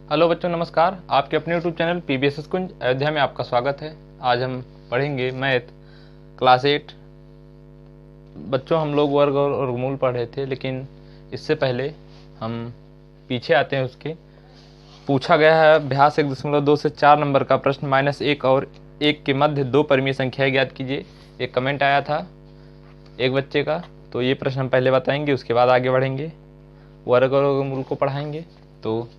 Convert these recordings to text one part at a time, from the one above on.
Hello बच्चों, नमस्कार। आपके अपने यूट्यूब चैनल पीबीएस कुंज अयोध्या में आपका स्वागत है। आज हम पढ़ेंगे मैथ क्लास 8। बच्चों, हम लोग वर्ग और वर्गमूल पढ़ रहे थे, लेकिन इससे पहले हम पीछे आते हैं। उसके पूछा गया है अभ्यास 1.2 से 4 नंबर का प्रश्न, -1 और 1 के मध्य दो परिमेय संख्या ज्ञात कीजिए। एक कमेंट आया था एक बच्चे का, तो ये प्रश्न हम पहले बताएंगे, उसके बाद आगे बढ़ेंगे, वर्ग और वर्गमूल को पढ़ाएंगे। तो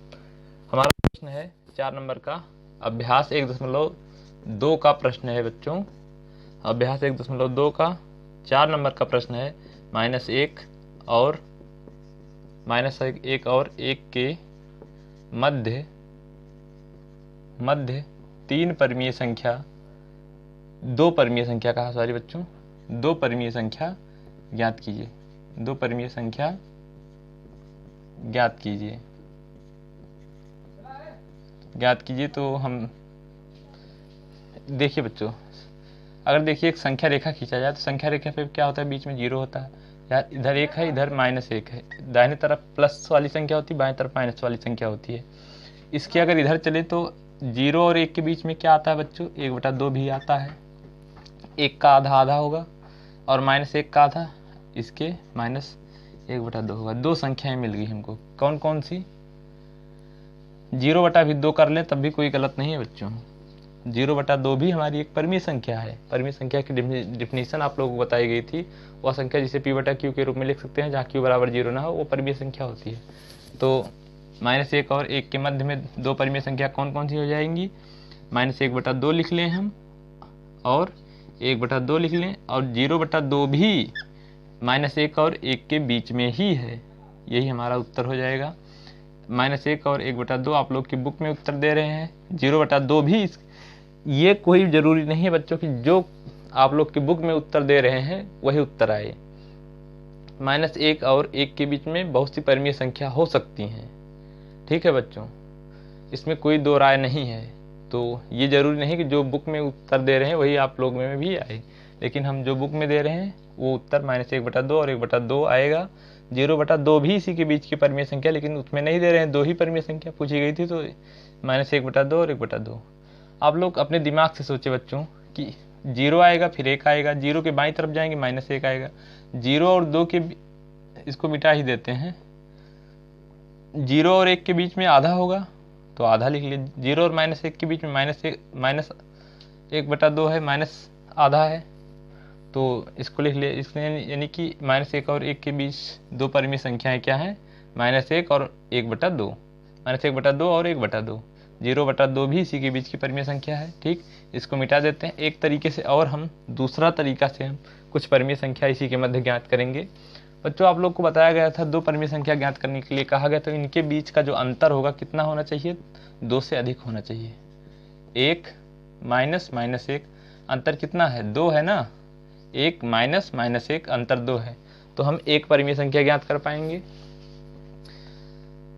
हमारा प्रश्न है 4 नंबर का, अभ्यास 1.2 का प्रश्न है बच्चों। अभ्यास 1.2 का 4 नंबर का प्रश्न है। -1 और -1 के मध्य तीन परिमेय संख्या, दो परिमेय संख्या कहा, सॉरी बच्चों, दो परिमेय संख्या ज्ञात कीजिए। दो परिमेय संख्या ज्ञात कीजिए। तो हम देखिए बच्चों, अगर देखिए एक संख्या रेखा खींचा जाए तो संख्या रेखा पे क्या होता है, बीच में जीरो होता है। यार इधर 1 है, इधर -1 है। दाहिने तरफ प्लस वाली संख्या होती है, बाएं तरफ माइनस वाली संख्या होती है। इसके अगर इधर चले तो 0 और 1 के बीच में क्या आता है बच्चों, 1/2 भी आता है। 1 का आधा आधा होगा और -1 का आधा, इसके -1/2 होगा। दो संख्याएं मिल गई हमको। कौन कौन सी? 0/2 कर लें तब भी कोई गलत नहीं है बच्चों। 0/2 भी हमारी एक परिमेय संख्या है। परिमेय संख्या की डिफिनीशन आप लोगों को बताई गई थी। वह संख्या जिसे p/q के रूप में लिख सकते हैं, जहाँ q बराबर 0 ना हो, वो परिमेय संख्या होती है। तो -1 और 1 के मध्य में दो परिमेय संख्या कौन कौन सी हो जाएंगी? -1/2 लिख लें हम, और 1/2 लिख लें, और 0/2 भी -1 और 1 के बीच में ही है। यही हमारा उत्तर हो जाएगा। -1 और 1/2 आप लोग की बुक में उत्तर दे रहे हैं। 0/2 भी, ये कोई जरूरी नहीं है बच्चों कि जो आप लोग की बुक में उत्तर दे रहे हैं वही उत्तर आए। -1 और 1 के बीच में बहुत सी परिमेय संख्या हो सकती हैं, ठीक है बच्चों, इसमें कोई दो राय नहीं है। तो ये जरूरी नहीं कि जो बुक में उत्तर दे रहे हैं वही आप लोग में भी आए, लेकिन हम जो बुक में दे रहे हैं वो उत्तर -1/2 और 1/2 आएगा। 0/2 भी इसी के बीच की परिमेय संख्या, लेकिन उसमें नहीं दे रहे हैं, दो ही परिमेय संख्या पूछी गई थी, तो -1/2 और 1/2। आप लोग अपने दिमाग से सोचे बच्चों कि 0 आएगा फिर 1 आएगा, 0 के बाईं तरफ जाएंगे -1 आएगा। 0 और 2 के, इसको मिटा ही देते हैं। 0 और 1 के बीच में आधा होगा तो आधा लिख लिए। 0 और -1 के बीच में -1/2 है, माइनस आधा है, तो इसको लिख लिए। इसलिए यानी कि -1 और 1 के बीच दो परिमेय संख्याएं क्या हैं? -1 और 1/2, -1/2 और 1/2। 0/2 भी इसी के बीच की परिमेय संख्या है। ठीक, इसको मिटा देते हैं एक तरीके से, और हम दूसरा तरीका से हम कुछ परिमेय संख्या इसी के मध्य ज्ञात करेंगे। बच्चों, आप लोग को बताया गया था दो परिमेय संख्या ज्ञात करने के लिए कहा गया, तो इनके बीच का जो अंतर होगा कितना होना चाहिए? 2 से अधिक होना चाहिए। 1 माइनस -1 अंतर कितना है? 2 है ना। 1 माइनस -1 अंतर 2 है, तो हम एक परिमेय संख्या ज्ञात कर पाएंगे।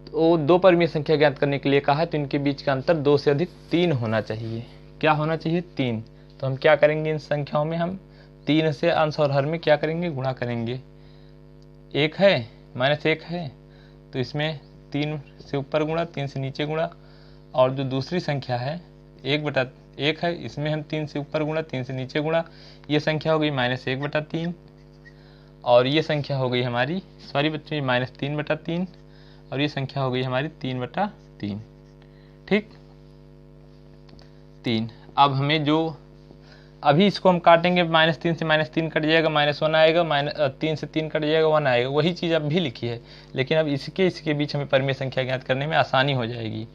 तो दो परिमेय संख्या ज्ञात करने के लिए कहा, तो इनके बीच का अंतर 2 से अधिक 3 होना चाहिए। क्या होना चाहिए? 3। तो हम क्या करेंगे इन संख्याओं में? हम 3 से अंश और हर में क्या करेंगे? गुणा करेंगे। 1 है, -1 है, तो इसमें 3 से ऊपर गुणा, 3 से नीचे गुणा, और जो दूसरी संख्या है 1/1 है, इसमें हम 3 से ऊपर गुणा, 3 से नीचे गुणा। ये संख्या हो गई -1/3, और ये संख्या हो गई हमारी, सॉरी बच्चों, ये -3/3, और ये संख्या हो गई हमारी 3/3। ठीक, 3। अब हमें जो, अभी इसको हम काटेंगे, -3 से -3 कट जाएगा, -1 आएगा, 3 से 3 कट जाएगा, 1 आएगा। वही चीज़ अब भी लिखी है, लेकिन अब इसके बीच हमें परिमेय संख्या ज्ञात करने में आसानी हो जाएगी।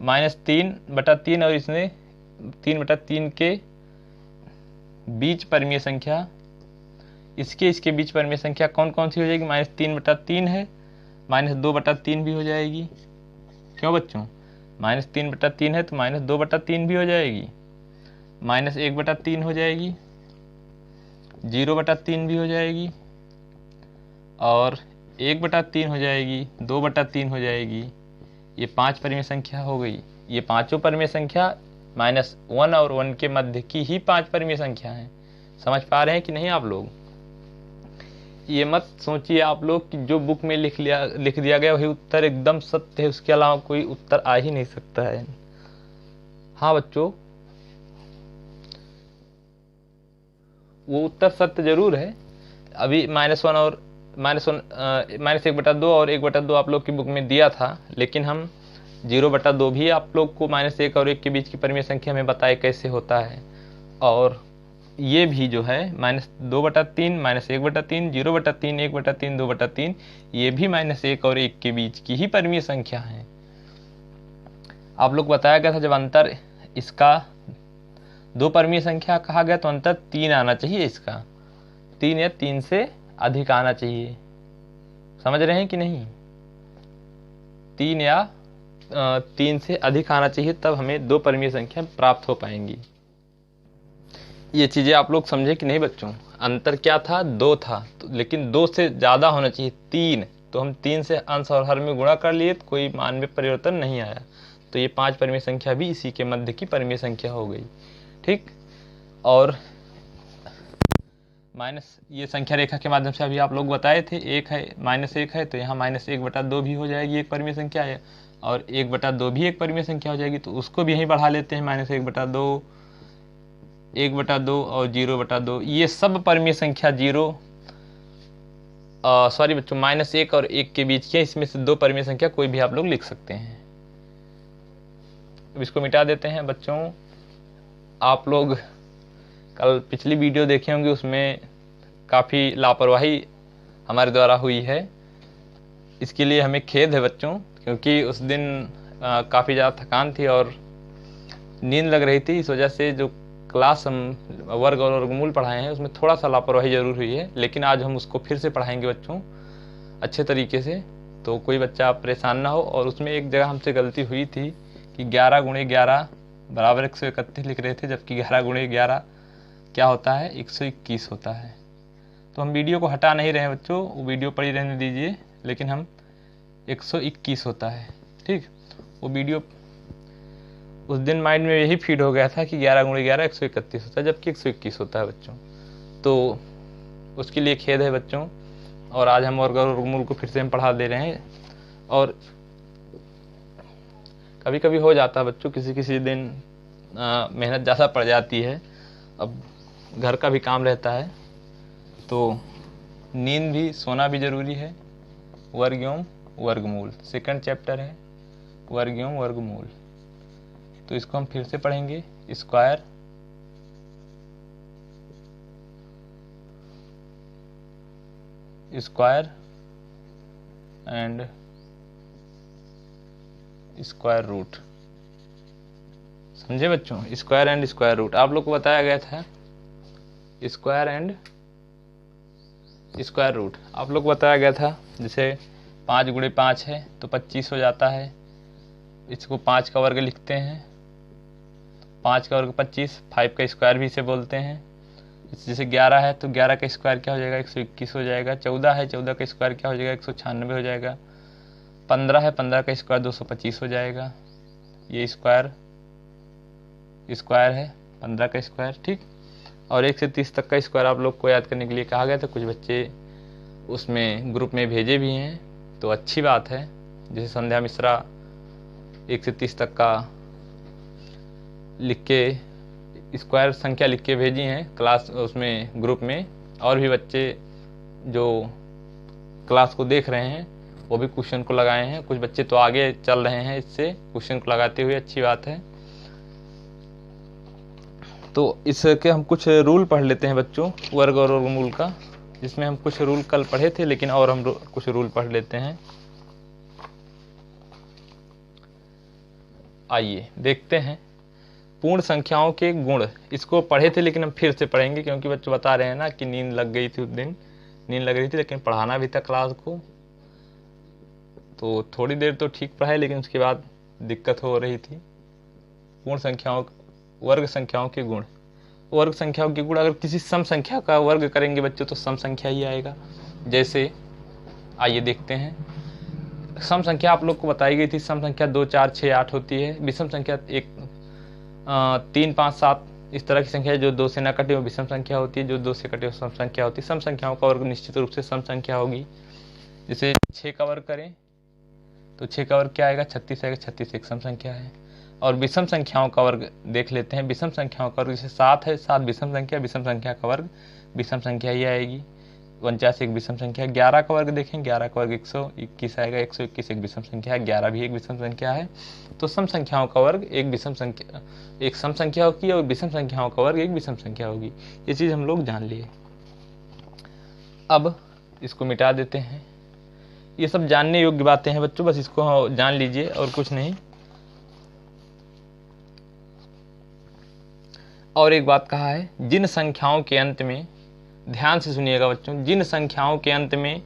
-3/3 और इसने 3/3 के बीच परिमेय संख्या, इसके बीच परिमेय संख्या कौन कौन सी हो जाएगी? -3/3 है, -2/3 भी हो जाएगी। क्यों बच्चों? -3/3 है तो -2/3 भी हो जाएगी, -1/3 हो जाएगी, 0/3 भी हो जाएगी, और 1/3 हो जाएगी, 2/3 हो जाएगी। ये 5 परिमेय संख्या हो गई। ये पांचों परिमेय संख्या -1 और 1 के मध्य की ही 5 परिमेय संख्या हैं। समझ पा रहे हैं कि नहीं आप लोग? ये मत सोचिए आप लोग कि जो बुक में लिख दिया गया वही उत्तर एकदम सत्य है, उसके अलावा कोई उत्तर आ ही नहीं सकता है। हाँ बच्चों, वो उत्तर सत्य जरूर है। अभी -1 और -1/2 और 1/2 आप लोग की बुक में दिया था, लेकिन हम 0/2 भी आप लोग को -1 और 1 के बीच की परिमेय संख्या में बताए कैसे होता है। और ये भी जो है -2/3, -1/3, 0/3, 1/3, 2/3, ये भी -1 और 1 के बीच की ही परिमेय संख्या है। आप लोग बताया गया था जब अंतर इसका 2 परिमेय संख्या कहा गया तो अंतर 3 आना चाहिए, इसका 3 या 3 से अधिक आना चाहिए। समझ रहे हैं कि नहीं? 3 या 3 से अधिक आना चाहिए, तब हमें 2 परिमेय संख्या प्राप्त हो पाएंगी। ये चीज़ें आप लोग समझे कि नहीं बच्चों? अंतर क्या था? 2 था, तो लेकिन 2 से ज़्यादा होना चाहिए 3, तो हम 3 से अंश और हर में गुणा कर लिए तो कोई मान में परिवर्तन नहीं आया, तो ये 5 परिमेय संख्या भी इसी के मध्य की परिमेय संख्या हो गई। ठीक, और माइनस ये संख्या रेखा के माध्यम से अभी आप लोग बताए थे, 1 है, -1 है, तो यहाँ -1/2 भी हो जाएगी, एक परिमेय संख्या है, और 1/2 भी एक परिमेय संख्या हो जाएगी, तो उसको भी यहीं बढ़ा लेते हैं, -1/2, 1/2 और 0/2, ये सब परिमेय संख्या सॉरी बच्चों, -1 और 1 के बीच के, इसमें से 2 परिमेय संख्या कोई भी आप लोग लिख सकते हैं। अब इसको मिटा देते हैं बच्चों। आप लोग कल पिछली वीडियो देखे होंगे, उसमें काफ़ी लापरवाही हमारे द्वारा हुई है, इसके लिए हमें खेद है बच्चों, क्योंकि उस दिन काफ़ी ज़्यादा थकान थी और नींद लग रही थी, इस वजह से जो क्लास हम वर्ग और वर्गमूल पढ़ाए हैं उसमें थोड़ा सा लापरवाही जरूर हुई है, लेकिन आज हम उसको फिर से पढ़ाएंगे बच्चों अच्छे तरीके से, तो कोई बच्चा परेशान ना हो। और उसमें एक जगह हमसे गलती हुई थी कि 11 × 11 बराबर 131 लिख रहे थे, जबकि 11 × 11 क्या होता है? 121 होता है। तो हम वीडियो को हटा नहीं रहे हैं बच्चों, वो वीडियो पड़ी रहने दीजिए, लेकिन हम 121 होता है। ठीक, वो वीडियो उस दिन माइंड में यही फीड हो गया था कि 11 × 11 131 होता है, जबकि 121 होता है बच्चों, तो उसके लिए खेद है बच्चों। और आज हम वर्ग और वर्गमूल को फिर से हम पढ़ा दे रहे हैं, और कभी कभी हो जाता है बच्चों, किसी किसी दिन मेहनत ज़्यादा पड़ जाती है, अब घर का भी काम रहता है, तो नींद भी, सोना भी ज़रूरी है। वर्ग एवं वर्गमूल सेकंड चैप्टर है, वर्ग एवं वर्गमूल, तो इसको हम फिर से पढ़ेंगे। स्क्वायर एंड स्क्वायर रूट, समझे बच्चों? स्क्वायर एंड स्क्वायर रूट आप लोग को बताया गया था। स्क्वायर एंड स्क्वायर रूट आप लोग को बताया गया था, जैसे 5 × 5 है तो 25 हो जाता है, इसको 5 का वर्ग लिखते हैं, 5 का वर्ग 25, 5 का स्क्वायर भी इसे बोलते हैं। जैसे 11 है तो 11 का स्क्वायर क्या हो जाएगा? 121 हो जाएगा। 14 है, 14 का स्क्वायर क्या हो जाएगा? 196 हो जाएगा। 15 है, 15 का स्क्वायर 225 हो जाएगा। ये स्क्वायर है 15 का स्क्वायर। ठीक, और 1 से 30 तक का स्क्वायर आप लोग को याद करने के लिए कहा गया था, कुछ बच्चे उसमें ग्रुप में भेजे भी हैं, तो अच्छी बात है। जैसे संध्या मिश्रा 1 से 30 तक का लिख के स्क्वायर संख्या लिख के भेजी हैं क्लास उसमें ग्रुप में, और भी बच्चे जो क्लास को देख रहे हैं वो भी क्वेश्चन को लगाए हैं। कुछ बच्चे तो आगे चल रहे हैं इससे क्वेश्चन को लगाते हुए, अच्छी बात है। तो इसके हम कुछ रूल पढ़ लेते हैं बच्चों, वर्ग और वर्गमूल का, जिसमें हम कुछ रूल कल पढ़े थे, लेकिन और हम कुछ रूल पढ़ लेते हैं। आइए देखते हैं पूर्ण संख्याओं के गुण। इसको पढ़े थे लेकिन हम फिर से पढ़ेंगे, क्योंकि बच्चों बता रहे हैं ना कि नींद लग गई थी, उस दिन नींद लग रही थी, लेकिन पढ़ाना भी था क्लास को, तो थोड़ी देर तो ठीक पढ़ाए, लेकिन उसके बाद दिक्कत हो रही थी। पूर्ण संख्याओं, वर्ग संख्याओं के गुण। वर्ग संख्याओं के गुण, अगर किसी सम संख्या का वर्ग करेंगे बच्चों तो सम संख्या ही आएगा। जैसे आइए देखते हैं, सम संख्या आप लोग को बताई गई थी, सम संख्या 2, 4, 6, 8 होती है। विषम संख्या 1, 3, 5, 7 इस तरह की संख्या जो 2 से न कटे वो विषम संख्या होती है, जो 2 से कटे वो सम संख्या होती है। सम संख्याओं का वर्ग निश्चित रूप से सम संख्या होगी। जैसे 6 का वर्ग करें तो 6 का वर्ग क्या आएगा, 36 आएगा। 36 एक सम संख्या है। और विषम संख्याओं का वर्ग देख लेते हैं। विषम संख्याओं का वर्ग जैसे 7 है, 7 विषम संख्या, विषम संख्या का वर्ग विषम संख्या ही आएगी। 49 एक विषम संख्या है। 11 का वर्ग देखें, 11 का वर्ग 121 आएगा। 121 एक विषम संख्या है, 11 भी एक विषम संख्या है। तो सम संख्याओं का वर्ग एक विषम संख्या, एक सम संख्या होगी और विषम संख्याओं का वर्ग एक विषम संख्या होगी। ये चीज़ हम लोग जान लिए। अब इसको मिटा देते हैं। ये सब जानने योग्य बातें हैं बच्चों, बस इसको जान लीजिए और कुछ नहीं। और एक बात कहा है, जिन संख्याओं के अंत में, ध्यान से सुनिएगा बच्चों, जिन संख्याओं के अंत में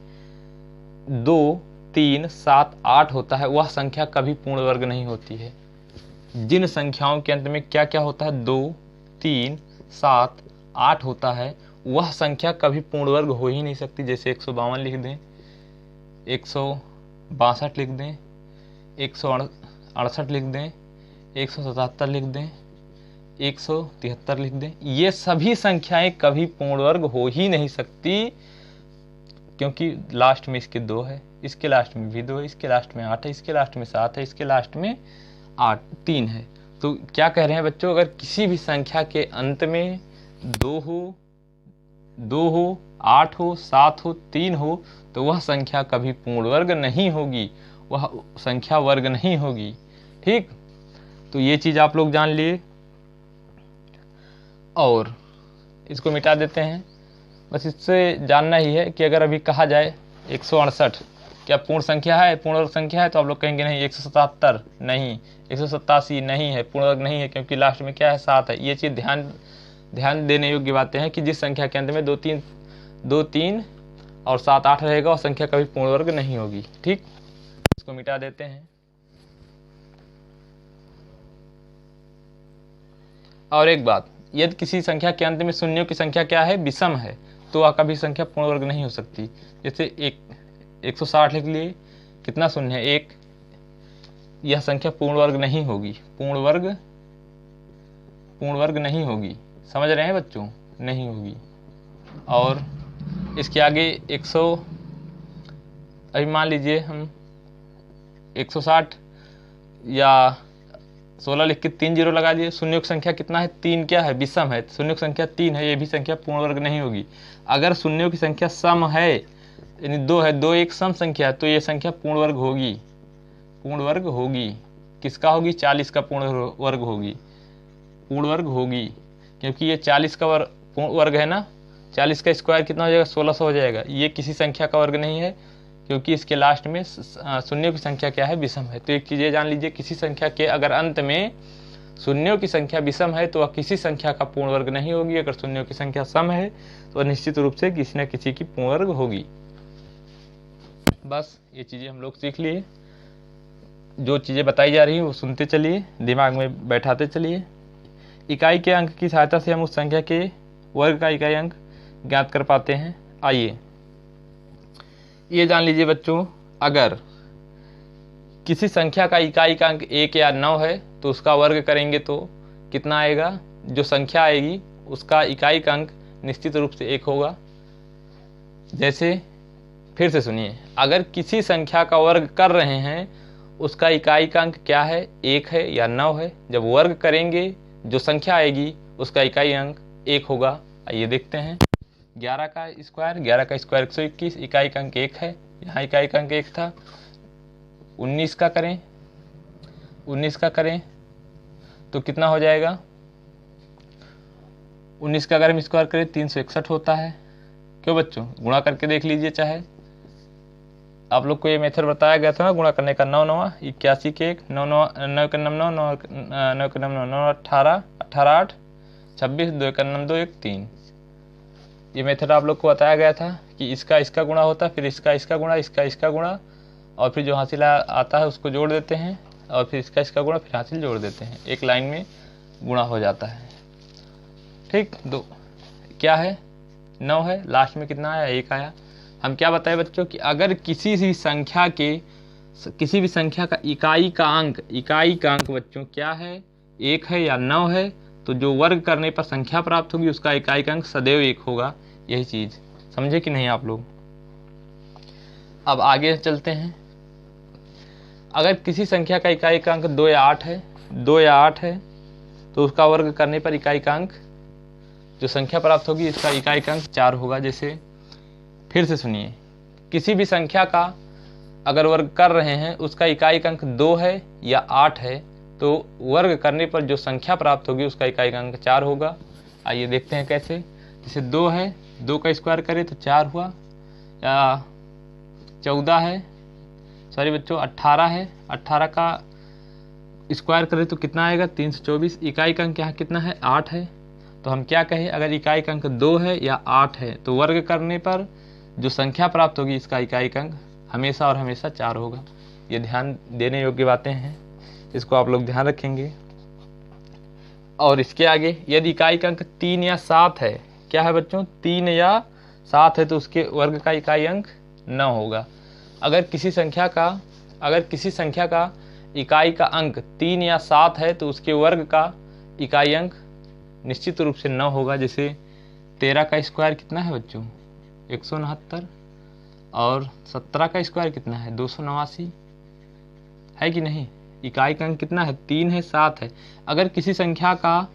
2, 3, 7, 8 होता है वह संख्या कभी पूर्ण वर्ग नहीं होती है। जिन संख्याओं के अंत में क्या क्या होता है, 2, 3, 7, 8 होता है, वह संख्या कभी पूर्ण वर्ग हो ही नहीं सकती। जैसे 152 लिख दें, 162 लिख दें, 168 लिख दें, 177 लिख दें, 173 लिख दें। ये सभी संख्याएं कभी पूर्ण वर्ग हो ही नहीं सकती, क्योंकि लास्ट में इसके 2 है, इसके लास्ट में भी 2 है, इसके लास्ट में 8 है, इसके लास्ट में 7 है, इसके लास्ट में 3 है। तो क्या कह रहे हैं बच्चों, अगर किसी भी संख्या के अंत में 2 हो, 8 हो, 7 हो, 3 हो, तो वह संख्या कभी पूर्ण वर्ग नहीं होगी, वह संख्या वर्ग नहीं होगी। ठीक, तो ये चीज आप लोग जान लिए। और इसको मिटा देते हैं। बस इससे जानना ही है कि अगर अभी कहा जाए 168 क्या पूर्ण संख्या है, पूर्ण वर्ग संख्या है, तो आप लोग कहेंगे नहीं। 177 नहीं, 187 नहीं है, पूर्ण वर्ग नहीं है, क्योंकि लास्ट में क्या है, 7 है। ये चीज़ ध्यान देने योग्य बातें हैं कि जिस संख्या के अंत में 2, 3 और 7, 8 रहेगा वह संख्या कभी पूर्ण वर्ग नहीं होगी। ठीक, इसको मिटा देते हैं। और एक बात, यदि किसी संख्या के अंत में शून्यों की संख्या क्या है, विषम है, तो वह कभी संख्या पूर्ण वर्ग नहीं हो सकती। जैसे 160 लिख लिए, कितना शून्य है, 1। यह संख्या पूर्ण वर्ग नहीं होगी, पूर्ण वर्ग नहीं होगी। समझ रहे हैं बच्चों, नहीं होगी। और इसके आगे 100, अभी मान लीजिए हम 160 या 16 लिख के 3 जीरो लगा दिए। शून्य की संख्या कितना है, 3 क्या है, विषम है। शून्य की संख्या 3 है, ये भी संख्या पूर्ण वर्ग नहीं होगी। अगर शून्यों की संख्या सम है, यानी 2 है, 2 एक सम संख्या है, तो ये संख्या पूर्ण वर्ग होगी। पूर्ण वर्ग होगी, किसका होगी, 40 का पूर्ण वर्ग होगी, पूर्ण वर्ग होगी, क्योंकि ये 40 का पूर्ण वर्ग है ना। 40 का स्क्वायर कितना हो जाएगा, 1600 हो जाएगा। ये किसी संख्या का वर्ग नहीं है, क्योंकि इसके लास्ट में शून्यों की संख्या क्या है, विषम है। तो एक चीज़ जान लीजिए, किसी संख्या के अगर अंत में शून्यों की संख्या विषम है तो वह किसी संख्या का पूर्ण वर्ग नहीं होगी। अगर शून्यों की संख्या सम है तो निश्चित रूप से किसी न किसी की पूर्ण वर्ग होगी। बस ये चीज़ें हम लोग सीख लिए। जो चीज़ें बताई जा रही हैं वो सुनते चलिए, दिमाग में बैठाते चलिए। इकाई के अंक की सहायता से हम उस संख्या के वर्ग का इकाई अंक ज्ञात कर पाते हैं। आइए ये जान लीजिए बच्चों, अगर किसी संख्या का इकाई का अंक 1 या 9 है तो उसका वर्ग करेंगे तो कितना आएगा, जो संख्या आएगी उसका इकाई का अंक निश्चित रूप से 1 होगा। जैसे फिर से सुनिए, अगर किसी संख्या का वर्ग कर रहे हैं उसका इकाई का अंक क्या है, 1 है या 9 है। जब वर्ग करेंगे जो संख्या आएगी उसका इकाई अंक 1 होगा। आइए देखते हैं। 11 का स्क्वायर 121, इकाई का अंक 1 है, यहाँ इकाई का अंक 1 था। 19 का करें तो कितना हो जाएगा, 19 का अगर हम स्क्वायर करें 361 होता है। क्यों बच्चों, गुणा करके देख लीजिए। चाहे आप लोग को ये मेथड बताया गया था ना गुणा करने का, 9 9 81 के 1, 9 9 9 के 9 9 9 के 9 9 18 18 8 26 2 का 9 2 1 3। ये मेथड आप लोग को बताया गया था कि इसका गुणा होता है, फिर इसका गुणा, इसका गुणा, और फिर जो हासिल आता है उसको जोड़ देते हैं, और फिर इसका गुणा, फिर हासिल जोड़ देते हैं। एक लाइन में गुणा हो जाता है। ठीक, दो क्या है, 9 है, लास्ट में कितना आया, 1 आया। हम क्या बताए बच्चों कि अगर किसी भी संख्या का इकाई का अंक बच्चों क्या है, 1 है या 9 है, तो जो वर्ग करने पर संख्या प्राप्त होगी उसका इकाई का अंक सदैव 1 होगा। यही चीज समझे कि नहीं आप लोग। अब आगे चलते हैं। अगर किसी संख्या का इकाई का अंक 2 या 8 है, 2 या 8 है, तो उसका वर्ग करने पर इकाई का अंक, जो संख्या प्राप्त होगी इसका इकाई का अंक 4 होगा। जैसे फिर से सुनिए, किसी भी संख्या का अगर वर्ग कर रहे हैं उसका इकाई का अंक 2 है या 8 है, तो वर्ग करने पर जो संख्या प्राप्त होगी उसका इकाई का अंक 4 होगा। आइए देखते हैं कैसे। जैसे 2 है, 2 का स्क्वायर करें तो 4 हुआ, या 14 है, सॉरी बच्चों 18 है, 18 का स्क्वायर करें तो कितना आएगा 324। इकाई का अंक यहाँ कितना है 8 है। तो हम क्या कहें, अगर इकाई का अंक 2 है या 8 है तो वर्ग करने पर जो संख्या प्राप्त होगी इसका इकाई का अंक हमेशा और हमेशा 4 होगा। ये ध्यान देने योग्य बातें हैं, इसको आप लोग ध्यान रखेंगे। और इसके आगे यदि इकाई का अंक 3 या 7 है, क्या है बच्चों 3 या 7 है, तो उसके वर्ग का इकाई अंक 9 होगा। अगर किसी संख्या का इकाई का अंक 3 या 7 है तो उसके वर्ग का इकाई अंक निश्चित रूप से 9 होगा। जैसे 13 का स्क्वायर कितना है बच्चों 169, और 17 का स्क्वायर कितना है 289, है कि नहीं। इकाई का अंक कितना है 3 है 7 है। अगर किसी संख्या का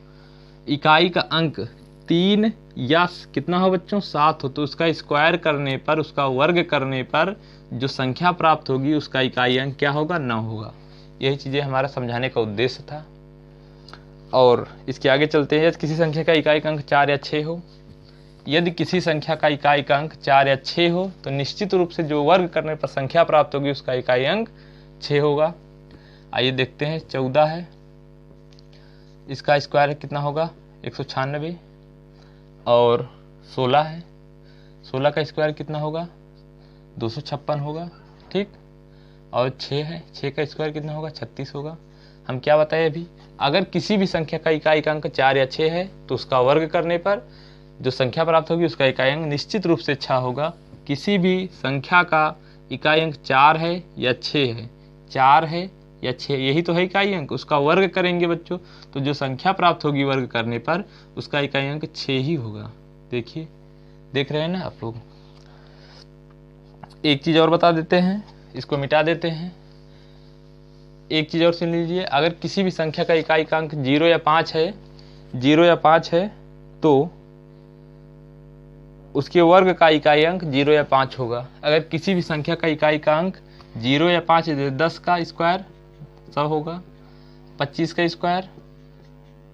इकाई का अंक 3 या कितना हो बच्चों 7 हो, तो उसका स्क्वायर करने पर, उसका वर्ग करने पर जो संख्या प्राप्त होगी उसका इकाई अंक क्या होगा 9 होगा। यही चीज़ें हमारा समझाने का उद्देश्य था। और इसके आगे चलते हैं। यदि किसी संख्या का इकाई का अंक 4 या 6 हो, यदि किसी संख्या का इकाई का अंक 4 या 6 हो तो निश्चित रूप से जो वर्ग करने पर संख्या प्राप्त होगी उसका इकाई अंक 6 होगा। आइए देखते हैं। 14 है, इसका स्क्वायर कितना होगा 196, और 16 है, 16 का स्क्वायर कितना होगा 256 होगा, ठीक। और 6 है, 6 का स्क्वायर कितना होगा 36 होगा। हम क्या बताए अभी, अगर किसी भी संख्या का इकाई का अंक 4 या 6 है तो उसका वर्ग करने पर जो संख्या प्राप्त होगी उसका इकाई अंक निश्चित रूप से 6 होगा। किसी भी संख्या का इकाई अंक 4 है या 6 है, 4 है या 6, यही तो है इकाई अंक, उसका वर्ग करेंगे बच्चों तो जो संख्या प्राप्त होगी वर्ग करने पर उसका इकाई अंक 6 ही होगा। देखिए, देख रहे हैं ना आप लोग। एक चीज और बता देते हैं, इसको मिटा देते हैं। एक चीज और सुन लीजिए, अगर किसी भी संख्या का इकाई का अंक 0 या 5 है, 0 या 5 है, तो उसके वर्ग का इकाई अंक 0 या 5 होगा। अगर किसी भी संख्या का इकाई का अंक 0 या 5 है, 10 का स्क्वायर 100 होगा, 25 का स्क्वायर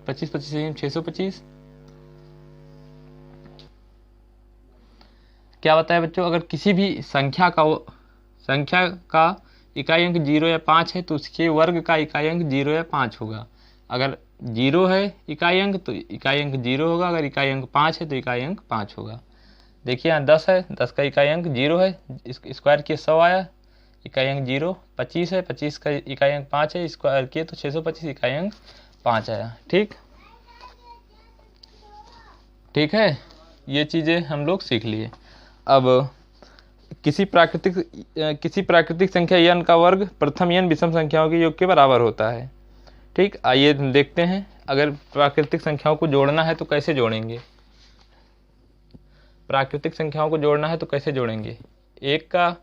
25 25 625। क्या बताया बच्चों, अगर किसी भी संख्या का इकाई अंक 0 या 5 है तो उसके वर्ग का इकाई अंक 0 या 5 होगा। अगर 0 है इकाई अंक तो इकाई अंक 0 होगा, अगर इकाई अंक 5 है तो इकाई अंक 5 होगा। देखिए यहाँ 10 है, 10 का इकाई अंक 0 है, स्क्वायर किए 100 आया, इकाई अंक 0। 25 है, 25 का इकाई अंक 5 है, स्क्वायर किए तो 625, इकाई अंक 5 आया। ठीक है, ये चीज़ें हम लोग सीख लिए। अब किसी प्राकृतिक संख्या n का वर्ग प्रथम n विषम संख्याओं के योग के बराबर होता है। ठीक, आइए देखते हैं। अगर प्राकृतिक संख्याओं को जोड़ना है तो कैसे जोड़ेंगे। प्राकृतिक संख्याओं को जोड़ना है तो कैसे जोड़ेंगे। 1 का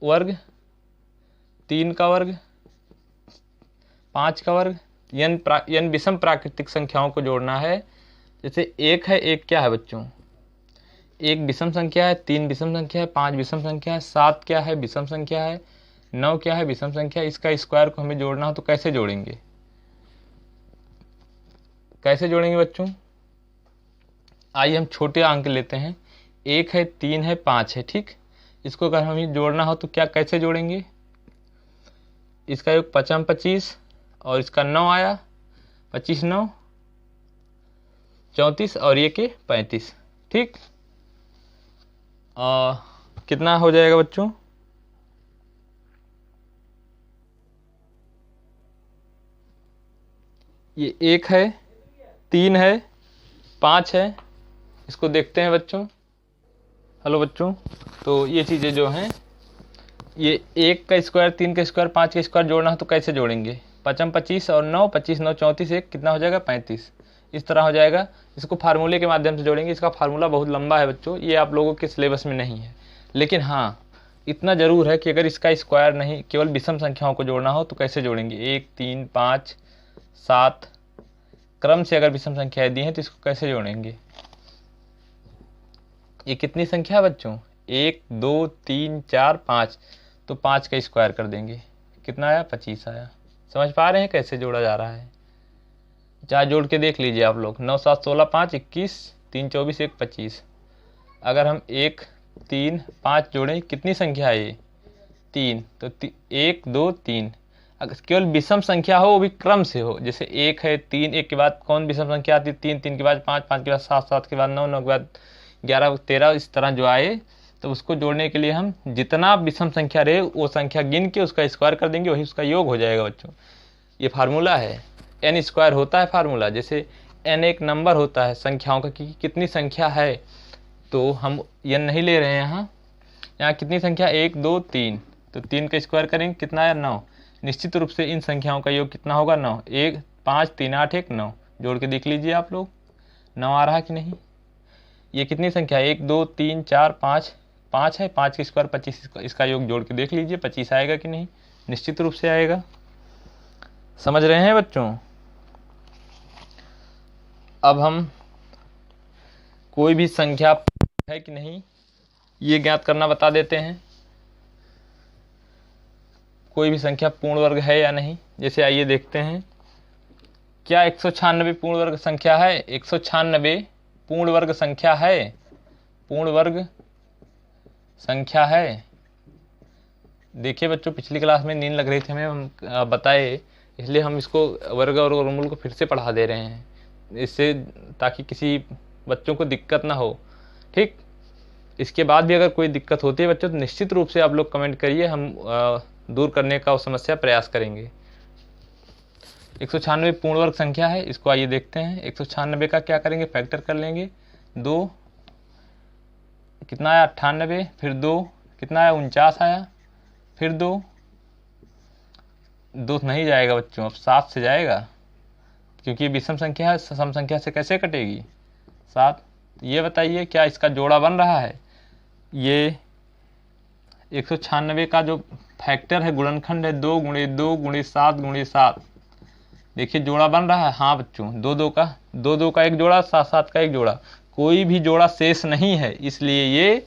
वर्ग, 3 का वर्ग, 5 का वर्ग, n विषम प्राकृतिक संख्याओं को जोड़ना है। जैसे 1 है, 1 क्या है बच्चों 1 विषम संख्या है, 3 विषम संख्या है, 5 विषम संख्या है, 7 क्या है विषम संख्या है, 9 क्या है विषम संख्या है। इसका स्क्वायर को हमें जोड़ना हो तो कैसे जोड़ेंगे, कैसे जोड़ेंगे बच्चों। आइए हम छोटे अंक लेते हैं। 1 है, 3 है, 5 है, ठीक। इसको अगर हमें जोड़ना हो तो क्या कैसे जोड़ेंगे। इसका योग 5 25 और इसका 9 आया, 25 9 34 और ये के 35। ठीक, कितना हो जाएगा बच्चों, ये 1 है, 3 है, 5 है। इसको देखते हैं बच्चों। हेलो बच्चों, तो ये चीज़ें जो हैं, ये 1 का स्क्वायर, 3 का स्क्वायर, 5 का स्क्वायर जोड़ना है तो कैसे जोड़ेंगे। 5 25 और 9, 25 9 34, 1 कितना हो जाएगा 35। इस तरह हो जाएगा। इसको फार्मूले के माध्यम से जोड़ेंगे। इसका फार्मूला बहुत लंबा है बच्चों, ये आप लोगों के सिलेबस में नहीं है, लेकिन हाँ इतना जरूर है कि अगर इसका स्क्वायर नहीं, केवल विषम संख्याओं को जोड़ना हो तो कैसे जोड़ेंगे। 1, 3, 5, 7 क्रम से अगर विषम संख्याएं दी हैं तो इसको कैसे जोड़ेंगे। ये कितनी संख्या बच्चों, 1, 2, 3, 4, 5, तो 5 का स्क्वायर कर देंगे, कितना आया, 25 आया। समझ पा रहे हैं कैसे जोड़ा जा रहा है। चाहे जोड़ के देख लीजिए आप लोग। 9, 7, 16, 5, 21, 3, 24, 1, 25। अगर हम 1, 3, 5 जोड़ें, कितनी संख्या है ये, 3, तो 1, 2, 3। अगर केवल विषम संख्या हो वो भी क्रम से हो, जैसे 1 है, 3, 1 के बाद कौन विषम संख्या आती है, 3, 3 के बाद 5, 5 के बाद 7, 7 के बाद 9, 9 के बाद 11, 13, इस तरह जो आए तो उसको जोड़ने के लिए हम जितना विषम संख्या रहे वो संख्या गिन के उसका स्क्वायर कर देंगे, वही उसका योग हो जाएगा बच्चों। ये फार्मूला है। एन स्क्वायर होता है फार्मूला, जैसे एन एक नंबर होता है संख्याओं का कि कितनी संख्या है, तो हम एन नहीं ले रहे हैं यहाँ कितनी संख्या, 1, 2, 3, तो 3 का स्क्वायर करेंगे, कितना आया, 9। निश्चित रूप से इन संख्याओं का योग कितना होगा, 9। 1, 5, 3, 8, 1, 9। जोड़ के देख लीजिए आप लोग, 9 आ रहा है कि नहीं। ये कितनी संख्या है, 1, 2, 3, 4, 5, 5 है, 5 का स्क्वायर 25, इसका योग जोड़ के देख लीजिए 25 आएगा कि नहीं, निश्चित रूप से आएगा। समझ रहे हैं बच्चों। अब हम कोई भी संख्या है कि नहीं ये ज्ञात करना बता देते हैं। कोई भी संख्या पूर्ण वर्ग है या नहीं, जैसे आइए देखते हैं। क्या 196 पूर्ण वर्ग संख्या है, 196 पूर्ण वर्ग संख्या है, पूर्ण वर्ग संख्या है। देखिए बच्चों, पिछली क्लास में नींद लग रही थी हमें, हम बताए, इसलिए हम इसको वर्ग और वर्गमूल को फिर से पढ़ा दे रहे हैं, इससे ताकि किसी बच्चों को दिक्कत ना हो। ठीक, इसके बाद भी अगर कोई दिक्कत होती है बच्चों तो निश्चित रूप से आप लोग कमेंट करिए, हम दूर करने का समस्या प्रयास करेंगे। 196 पूर्ण वर्ग संख्या है, इसको आइए देखते हैं। 196 का क्या करेंगे, फैक्टर कर लेंगे। 2 कितना आया, 98, फिर 2 कितना आया, 49 आया, फिर 2 नहीं जाएगा बच्चों, अब 7 से जाएगा, क्योंकि विषम संख्या है, सम संख्या से कैसे कटेगी, 7। ये बताइए क्या इसका जोड़ा बन रहा है। ये 196 का जो फैक्टर है, गुणनखंड है, 2 × 2 × 7 × 7। देखिए जोड़ा बन रहा है। हाँ बच्चों, 2 का एक जोड़ा, 7 7 का एक जोड़ा, कोई भी जोड़ा शेष नहीं है, इसलिए ये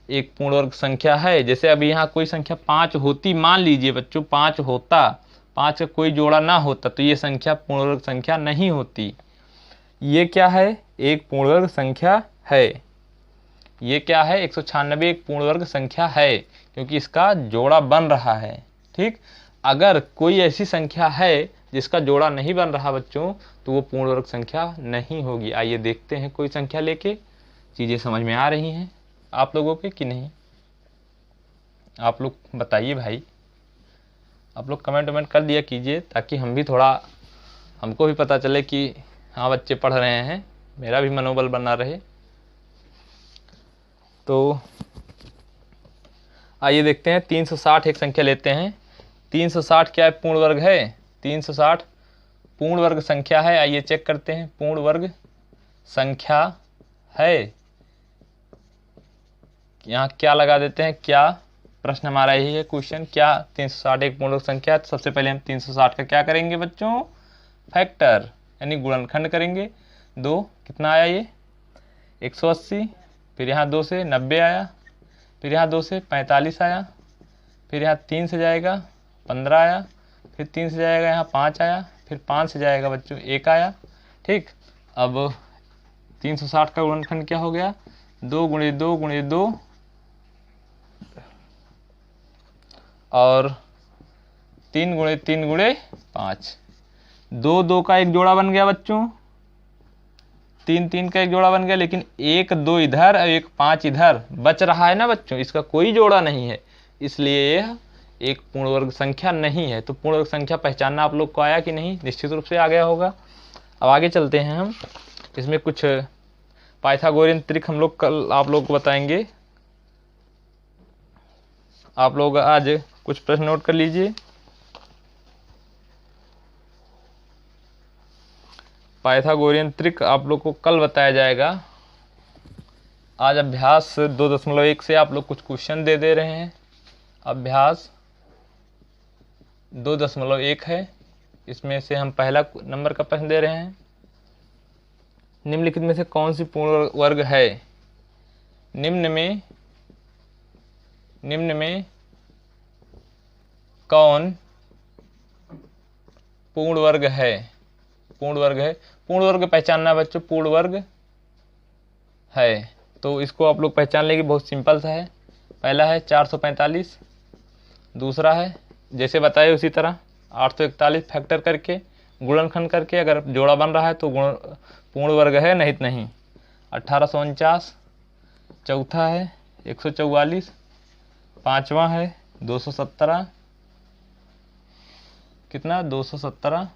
एक पूर्ण वर्ग संख्या है। जैसे अभी यहाँ कोई संख्या 5 होती, मान लीजिए बच्चों 5 होता, 5 का कोई जोड़ा ना होता, तो ये संख्या पूर्ण वर्ग संख्या नहीं होती। ये क्या है, एक पूर्ण वर्ग संख्या है। ये क्या है, 196 एक पूर्ण वर्ग संख्या है, क्योंकि इसका जोड़ा बन रहा है। ठीक, अगर कोई ऐसी संख्या है जिसका जोड़ा नहीं बन रहा बच्चों, तो वो पूर्ण वर्ग संख्या नहीं होगी। आइए देखते हैं कोई संख्या लेके। चीजें समझ में आ रही हैं आप लोगों के कि नहीं, आप लोग बताइए भाई। आप लोग कमेंट कर दिया कीजिए, ताकि हम भी थोड़ा, हमको भी पता चले कि हाँ बच्चे पढ़ रहे हैं, मेरा भी मनोबल बना रहे। तो आइए देखते हैं। 360 एक संख्या लेते हैं। 360 क्या है, पूर्ण वर्ग है। 360 पूर्ण वर्ग संख्या है। आइए चेक करते हैं, पूर्ण वर्ग संख्या है। यहाँ क्या लगा देते हैं, क्या प्रश्न हमारा यही है क्वेश्चन, क्या 360 एक पूर्ण वर्ग संख्या है। तो सबसे पहले हम 360 का क्या करेंगे बच्चों, फैक्टर यानी गुणनखंड करेंगे। 2 कितना आया, ये 180, फिर यहाँ 2 से 90 आया, फिर यहाँ 2 से 45 आया, फिर यहाँ 3 से जाएगा 15 आया, फिर 3 से जाएगा यहाँ 5 आया, फिर 5 से जाएगा बच्चों 1 आया। ठीक, अब 360 का गुणनखंड क्या हो गया, 2 × 2 × 2 और 3 × 3 × 5। 2 2 का एक जोड़ा बन गया बच्चों, 3 3 का एक जोड़ा बन गया, लेकिन 1 2 इधर और 1 5 इधर बच रहा है ना बच्चों, इसका कोई जोड़ा नहीं है, इसलिए यह एक पूर्ण वर्ग संख्या नहीं है। तो पूर्ण वर्ग संख्या पहचानना आप लोग को आया कि नहीं, निश्चित रूप से आ गया होगा। अब आगे चलते हैं हम, इसमें कुछ पाइथागोरियन ट्रिक हम लोग कल आप लोग को बताएंगे। आप लोग आज कुछ प्रश्न नोट कर लीजिए। पाइथागोरियन त्रिक आप लोग को कल बताया जाएगा। आज अभ्यास 2.1 से आप लोग कुछ क्वेश्चन दे रहे हैं। अभ्यास 2.1 है, इसमें से हम पहला नंबर का प्रश्न दे रहे हैं। निम्नलिखित में से कौन सी पूर्ण वर्ग है? निम्न में कौन पूर्ण वर्ग है? पूर्ण वर्ग पहचानना बच्चों, पूर्ण वर्ग है तो इसको आप लोग पहचान लेंगे, बहुत सिंपल सा है। पहला है 445, दूसरा है जैसे बताए उसी तरह 841 फैक्टर करके गुणनखंड करके अगर जोड़ा बन रहा है तो पूर्ण वर्ग है, नहीं तो नहीं। 1849, चौथा है 144, पांचवा है 217, कितना 217,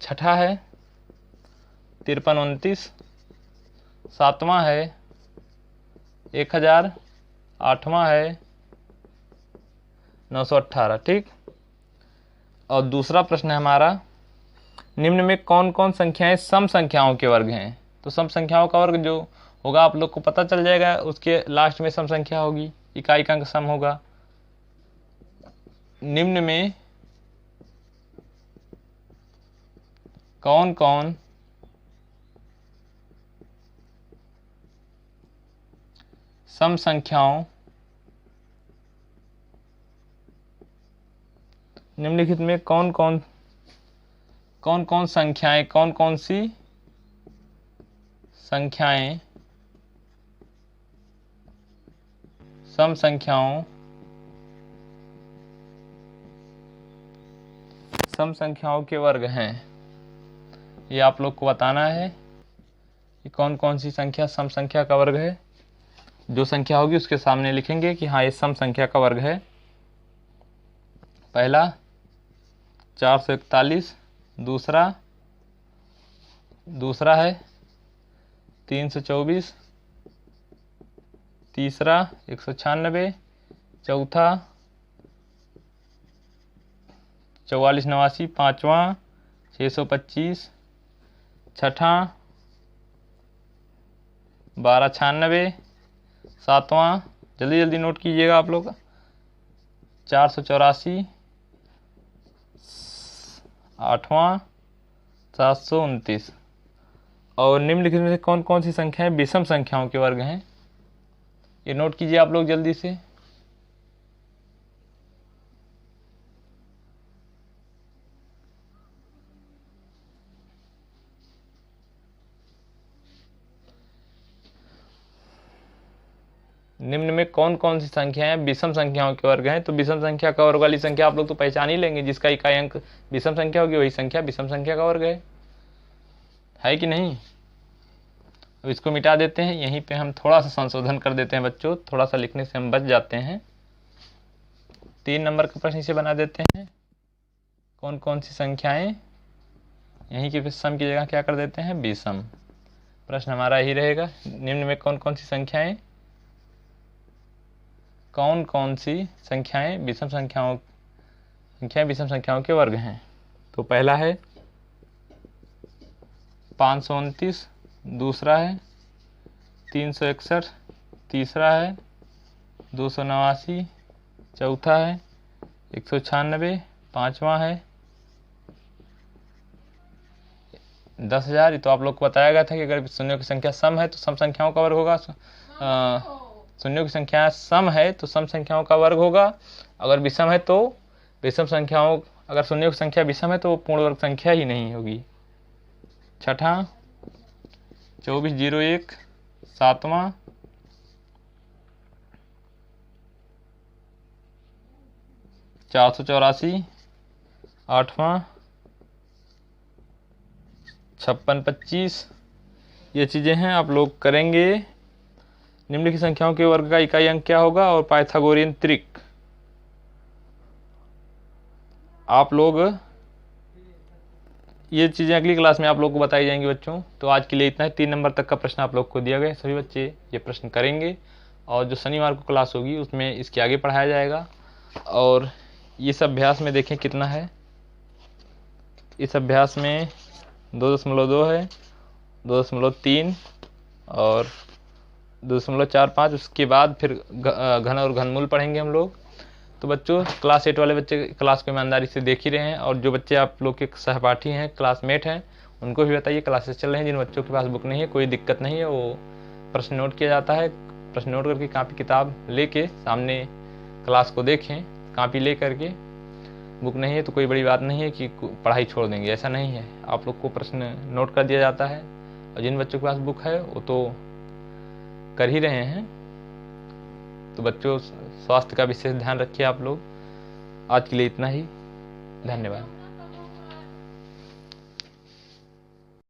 छठा है 5329, सातवां है 1000, आठवां है 918। ठीक। और दूसरा प्रश्न है हमारा, निम्न में कौन कौन संख्याएं सम संख्याओं के वर्ग हैं? तो सम संख्याओं का वर्ग जो होगा आप लोग को पता चल जाएगा, उसके लास्ट में सम संख्या होगी, इकाई का अंक सम होगा। निम्न में कौन कौन सम संख्याओं, निम्नलिखित में कौन कौन संख्याएं, कौन कौन सी संख्याएं सम संख्याओं के वर्ग हैं, ये आप लोग को बताना है कि कौन कौन सी संख्या सम संख्या का वर्ग है। जो संख्या होगी उसके सामने लिखेंगे कि हाँ ये सम संख्या का वर्ग है। पहला 441, दूसरा है 324, तीसरा 196, चौथा 4489, पांचवा 625, छठा 1296, सातवां जल्दी जल्दी नोट कीजिएगा आप लोग 484, आठवां 729। और निम्नलिखित में से कौन कौन सी संख्याएं विषम संख्याओं के वर्ग हैं? ये नोट कीजिए आप लोग जल्दी से। निम्न में कौन कौन सी संख्याएं विषम संख्याओं के वर्ग हैं? तो विषम संख्या का वर्ग वाली संख्या आप लोग तो पहचान ही लेंगे, जिसका इकाई अंक विषम संख्या होगी वही संख्या विषम संख्या का वर्ग है कि नहीं? अब इसको मिटा देते हैं, यहीं पे हम थोड़ा सा संशोधन कर देते हैं बच्चों, थोड़ा सा लिखने से हम बच जाते हैं। 3 नंबर का प्रश्न इसे बना देते हैं, कौन कौन सी संख्याएं, यहीं के सम की जगह क्या कर देते हैं विषम। प्रश्न हमारा यही रहेगा, निम्न में कौन कौन सी संख्याएं विषम संख्याओं के वर्ग हैं? तो पहला है 529, दूसरा है 361, तीसरा है 289, चौथा है 196, पांचवा है 10,000। तो आप लोग को बताया गया था कि अगर शून्यों की संख्या सम है तो सम संख्याओं का वर्ग होगा। शून्यों की संख्या सम है तो सम संख्याओं का वर्ग होगा, अगर विषम है तो विषम संख्याओं, अगर शून्यों की संख्या विषम है तो पूर्ण वर्ग संख्या ही नहीं होगी। छठा 2401, सातवां 484, आठवां 5625। ये चीज़ें हैं आप लोग करेंगे। निम्नलिखित संख्याओं के वर्ग का इकाई अंक क्या होगा और पाइथागोरियन त्रिक आप लोग, ये चीज़ें अगली क्लास में आप लोग को बताई जाएंगी बच्चों। तो आज के लिए इतना है। 3 नंबर तक का प्रश्न आप लोग को दिया गया, सभी बच्चे ये प्रश्न करेंगे और जो शनिवार को क्लास होगी उसमें इसके आगे पढ़ाया जाएगा। और इस अभ्यास में देखें कितना है, इस अभ्यास में 2.2 है, 2.3 और 2.45। उसके बाद फिर घन और घनमूल पढ़ेंगे हम लोग। तो बच्चों, क्लास 8 वाले बच्चे क्लास को ईमानदारी से देख ही रहे हैं, और जो बच्चे आप लोग के सहपाठी हैं, क्लासमेट हैं, उनको भी बताइए क्लासेस चल रहे हैं। जिन बच्चों के पास बुक नहीं है, कोई दिक्कत नहीं है, वो प्रश्न नोट किया जाता है। प्रश्न नोट करके कापी किताब लेके सामने क्लास को देखें, कापी ले करके। बुक नहीं है तो कोई बड़ी बात नहीं है कि पढ़ाई छोड़ देंगे, ऐसा नहीं है। आप लोग को प्रश्न नोट कर दिया जाता है, और जिन बच्चों के पास बुक है वो तो कर ही रहे हैं। तो बच्चों, स्वास्थ्य का विशेष ध्यान रखिए आप लोग। आज के लिए इतना ही, धन्यवाद।